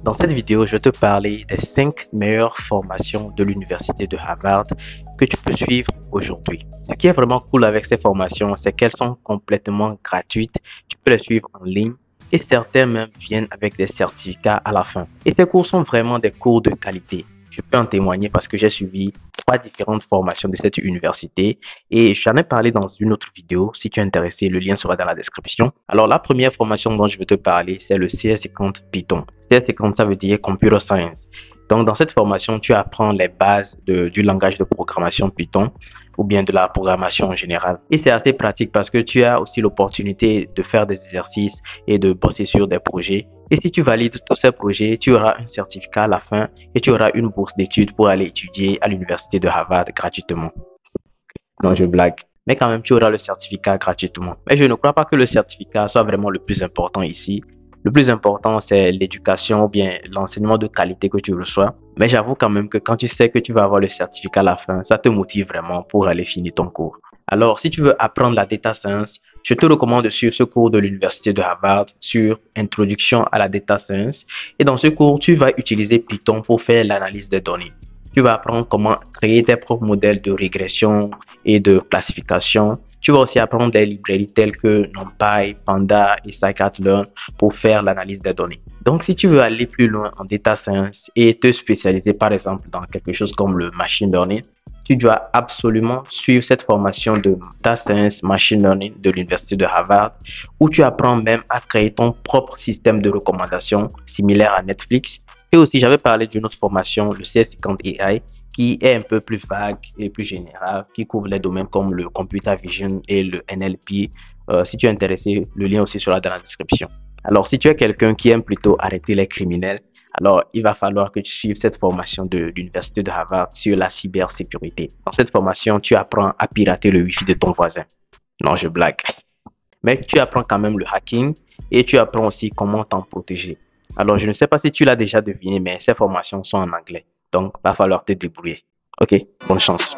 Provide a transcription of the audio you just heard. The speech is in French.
Dans cette vidéo, je vais te parler des 5 meilleures formations de l'université de Harvard que tu peux suivre aujourd'hui. Ce qui est vraiment cool avec ces formations, c'est qu'elles sont complètement gratuites. Tu peux les suivre en ligne et certains même viennent avec des certificats à la fin. Et ces cours sont vraiment des cours de qualité. Je peux en témoigner parce que j'ai suivi 3 différentes formations de cette université et j'en ai parlé dans une autre vidéo. Si tu es intéressé, le lien sera dans la description. Alors, la première formation dont je vais te parler, c'est le CS50 Python. CS50, ça veut dire Computer Science. Donc, dans cette formation, tu apprends les bases du langage de programmation Python ou bien de la programmation en général. Et c'est assez pratique parce que tu as aussi l'opportunité de faire des exercices et de bosser sur des projets. Et si tu valides tous ces projets, tu auras un certificat à la fin et tu auras une bourse d'études pour aller étudier à l'université de Harvard gratuitement. Non, je blague. Mais quand même, tu auras le certificat gratuitement. Mais je ne crois pas que le certificat soit vraiment le plus important ici. Le plus important, c'est l'éducation ou bien l'enseignement de qualité que tu reçois. Mais j'avoue quand même que quand tu sais que tu vas avoir le certificat à la fin, ça te motive vraiment pour aller finir ton cours. Alors, si tu veux apprendre la data science, je te recommande de suivre ce cours de l'université de Harvard sur Introduction à la data science. Et dans ce cours, tu vas utiliser Python pour faire l'analyse des données. Tu vas apprendre comment créer tes propres modèles de régression et de classification. Tu vas aussi apprendre des librairies telles que NumPy, Panda et Scikit-learn pour faire l'analyse des données. Donc, si tu veux aller plus loin en data science et te spécialiser par exemple dans quelque chose comme le machine learning, tu dois absolument suivre cette formation de Data Science Machine Learning de l'université de Harvard où tu apprends même à créer ton propre système de recommandation similaire à Netflix. Et aussi, j'avais parlé d'une autre formation, le CS50 AI, qui est un peu plus vague et plus générale, qui couvre les domaines comme le Computer Vision et le NLP. Si tu es intéressé, le lien aussi sera dans la description. Alors, si tu es quelqu'un qui aime plutôt arrêter les criminels, alors il va falloir que tu suives cette formation de l'université de Harvard sur la cybersécurité. Dans cette formation, tu apprends à pirater le Wi-Fi de ton voisin. Non, je blague. Mais tu apprends quand même le hacking et tu apprends aussi comment t'en protéger. Alors, je ne sais pas si tu l'as déjà deviné, mais ces formations sont en anglais. Donc, il va falloir te débrouiller. Ok, bonne chance.